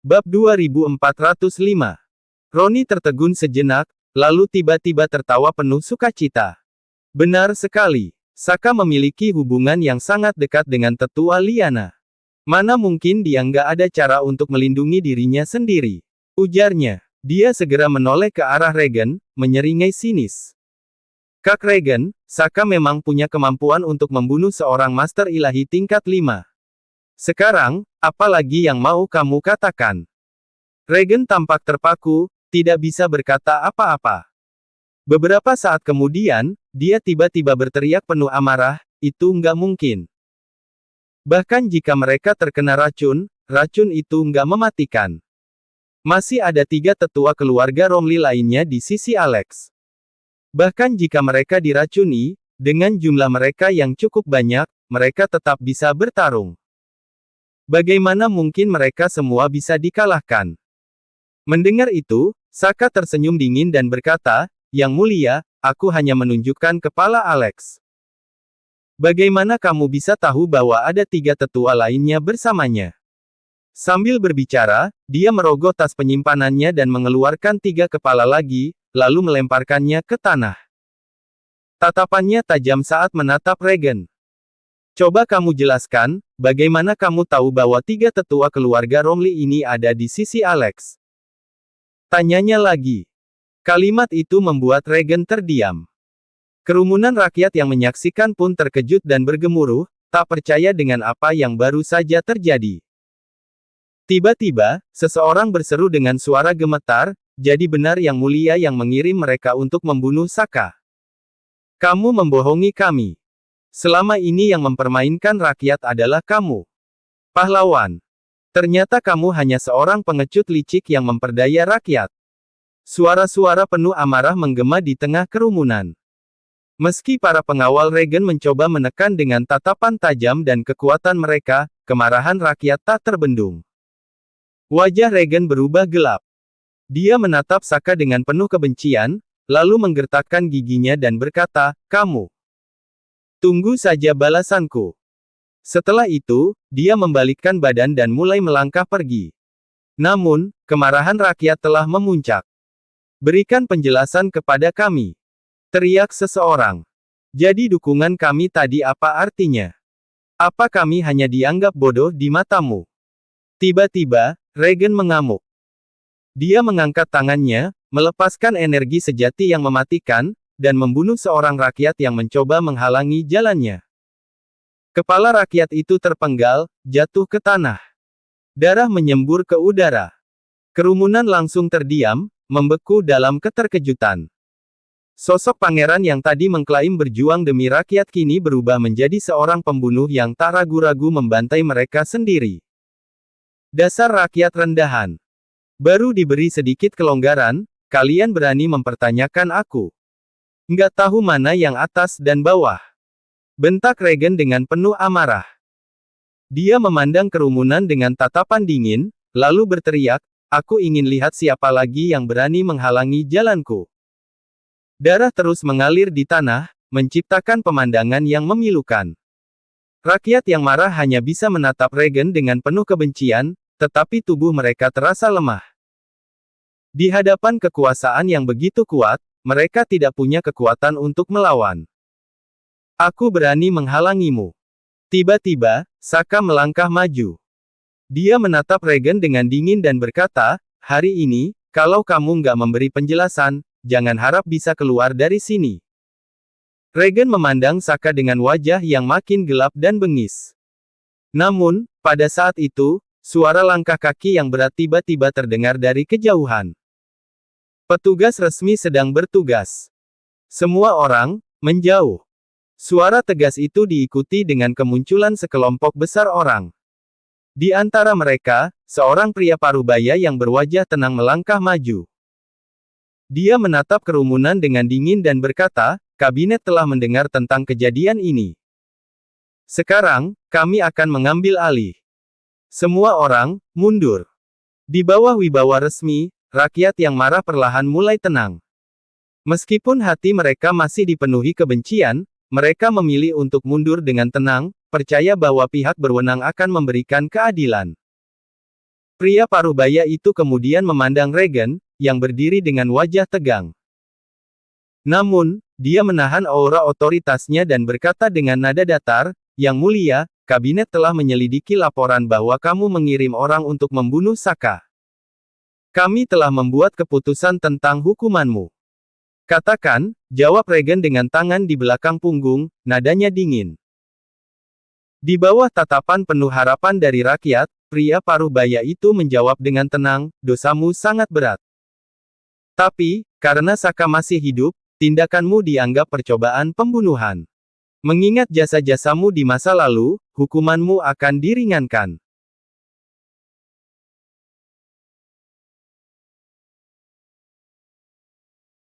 Bab 2405. Roni tertegun sejenak, lalu tiba-tiba tertawa penuh sukacita. Benar sekali. Saka memiliki hubungan yang sangat dekat dengan tetua Liana. Mana mungkin dia nggak ada cara untuk melindungi dirinya sendiri? Ujarnya. Dia segera menoleh ke arah Regen, menyeringai sinis. Kak Regen, Saka memang punya kemampuan untuk membunuh seorang Master Ilahi tingkat 5. Sekarang, apa lagi yang mau kamu katakan? Regen tampak terpaku, tidak bisa berkata apa-apa. Beberapa saat kemudian, dia tiba-tiba berteriak penuh amarah, itu nggak mungkin. Bahkan jika mereka terkena racun, racun itu nggak mematikan. Masih ada 3 tetua keluarga Romli lainnya di sisi Alex. Bahkan jika mereka diracuni, dengan jumlah mereka yang cukup banyak, mereka tetap bisa bertarung. Bagaimana mungkin mereka semua bisa dikalahkan? Mendengar itu, Saka tersenyum dingin dan berkata, Yang Mulia, aku hanya menunjukkan kepala Alex. Bagaimana kamu bisa tahu bahwa ada 3 tetua lainnya bersamanya? Sambil berbicara, dia merogoh tas penyimpanannya dan mengeluarkan 3 kepala lagi, lalu melemparkannya ke tanah. Tatapannya tajam saat menatap Regen. Coba kamu jelaskan, bagaimana kamu tahu bahwa 3 tetua keluarga Romli ini ada di sisi Alex? Tanyanya lagi. Kalimat itu membuat Regen terdiam. Kerumunan rakyat yang menyaksikan pun terkejut dan bergemuruh, tak percaya dengan apa yang baru saja terjadi. Tiba-tiba, seseorang berseru dengan suara gemetar, jadi benar Yang Mulia yang mengirim mereka untuk membunuh Saka. Kamu membohongi kami. Selama ini yang mempermainkan rakyat adalah kamu. Pahlawan. Ternyata kamu hanya seorang pengecut licik yang memperdaya rakyat. Suara-suara penuh amarah menggema di tengah kerumunan. Meski para pengawal Regen mencoba menekan dengan tatapan tajam dan kekuatan mereka, kemarahan rakyat tak terbendung. Wajah Regen berubah gelap. Dia menatap Saka dengan penuh kebencian, lalu menggertakkan giginya dan berkata, kamu. Tunggu saja balasanku. Setelah itu, dia membalikkan badan dan mulai melangkah pergi. Namun, kemarahan rakyat telah memuncak. Berikan penjelasan kepada kami. Teriak seseorang. Jadi dukungan kami tadi apa artinya? Apa kami hanya dianggap bodoh di matamu? Tiba-tiba, Regen mengamuk. Dia mengangkat tangannya, melepaskan energi sejati yang mematikan, dan membunuh seorang rakyat yang mencoba menghalangi jalannya. Kepala rakyat itu terpenggal, jatuh ke tanah. Darah menyembur ke udara. Kerumunan langsung terdiam, membeku dalam keterkejutan. Sosok pangeran yang tadi mengklaim berjuang demi rakyat kini berubah menjadi seorang pembunuh yang tak ragu-ragu membantai mereka sendiri. Dasar rakyat rendahan. Baru diberi sedikit kelonggaran, kalian berani mempertanyakan aku. Nggak tahu mana yang atas dan bawah. Bentak Regen dengan penuh amarah. Dia memandang kerumunan dengan tatapan dingin, lalu berteriak, aku ingin lihat siapa lagi yang berani menghalangi jalanku. Darah terus mengalir di tanah, menciptakan pemandangan yang memilukan. Rakyat yang marah hanya bisa menatap Regen dengan penuh kebencian, tetapi tubuh mereka terasa lemah. Di hadapan kekuasaan yang begitu kuat, mereka tidak punya kekuatan untuk melawan. Aku berani menghalangimu. Tiba-tiba, Saka melangkah maju. Dia menatap Regen dengan dingin dan berkata, hari ini, kalau kamu nggak memberi penjelasan, jangan harap bisa keluar dari sini. Regen memandang Saka dengan wajah yang makin gelap dan bengis. Namun, pada saat itu, suara langkah kaki yang berat tiba-tiba terdengar dari kejauhan. Petugas resmi sedang bertugas. Semua orang, menjauh. Suara tegas itu diikuti dengan kemunculan sekelompok besar orang. Di antara mereka, seorang pria parubaya yang berwajah tenang melangkah maju. Dia menatap kerumunan dengan dingin dan berkata, kabinet telah mendengar tentang kejadian ini. Sekarang, kami akan mengambil alih. Semua orang, mundur. Di bawah wibawa resmi, rakyat yang marah perlahan mulai tenang. Meskipun hati mereka masih dipenuhi kebencian, mereka memilih untuk mundur dengan tenang, percaya bahwa pihak berwenang akan memberikan keadilan. Pria parubaya itu kemudian memandang Regen, yang berdiri dengan wajah tegang. Namun, dia menahan aura otoritasnya dan berkata dengan nada datar, "Yang mulia, kabinet telah menyelidiki laporan bahwa kamu mengirim orang untuk membunuh Saka. Kami telah membuat keputusan tentang hukumanmu." "Katakan," jawab Regen dengan tangan di belakang punggung, nadanya dingin. Di bawah tatapan penuh harapan dari rakyat, pria parubaya itu menjawab dengan tenang, "Dosamu sangat berat. Tapi, karena Saka masih hidup, tindakanmu dianggap percobaan pembunuhan. Mengingat jasa-jasamu di masa lalu, hukumanmu akan diringankan."